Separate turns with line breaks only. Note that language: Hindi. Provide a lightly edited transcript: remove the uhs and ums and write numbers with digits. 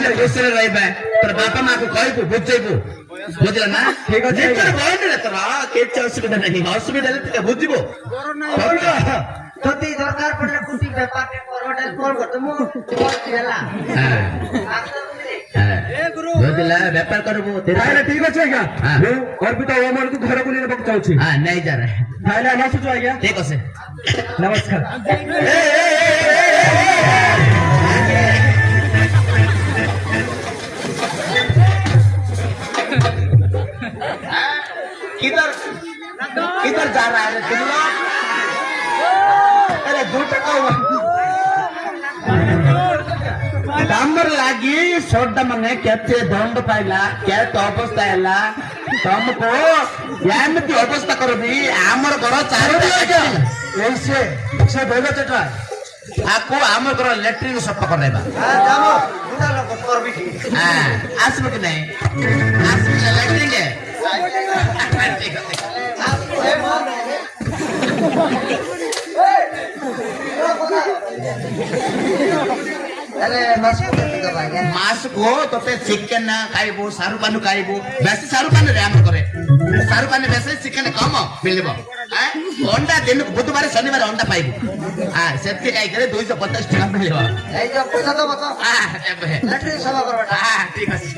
କହିଲେ ଖୁସିରେ ରହିବା ତୋର ବାପା ମାକୁ କହିବୁ ବୁଝେଇବୁ ବୁଝିଲା ନା
ଠିକ ଅଛି
କହିଲେ ତୋର କିଛି ଅସୁବିଧା ନାହିଁ ଅସୁବିଧା ହେଲେ ଟିକେ ବୁଝିବୁ
ଯଦି ଦରକାର ପଡିଲେ କୁଟି ବେପାର କଲ୍ କରିତେ ମୁଁ ହେଲା
ବୁଝିଲା ବେପାର କରିବୁ
ତାହେଲେ ଠିକ ଅଛି ଆଜ୍ଞା ମୁଁ ଅର୍ପିତା ଓମରକୁ ଘରକୁ ନେବାକୁ ଚାହୁଁଛି
ନାଇଁ ଯା ରେ
ତାହେଲେ ଆମେ ଆସୁଛୁ ଆଜ୍ଞା
ଠିକ ଅଛି
ନମସ୍କାର
किधर किधर जा रहा है तुम लोग अरे झूठ डांबर लागी सोड मने केते दंड पाइला केते अवस्था हैला तुमको एमती अवस्था करबी आमर घर चारो
ऐसे से भेगा चटा
आपको आमर घर लैट्रिन सफा करनेबा
हां जाओ बुढ़ा लोग करबी
हां आसबो कि नहीं आसबो लैट्रिन के
अरे
मास को तो चिकेन खाइबू सारू पानी खाइबू बेसी सारू पानी रे आम करे सारू पानी बेसी चिकेन कम मिलबो अंडा दिन बुधवार शनिवार अंडा पाइबू हां सेति खाइ करे 250 टका मिलबो
ए जो पैसा तो बता
हां
लटरी सभा करबा
हां ठीक अछि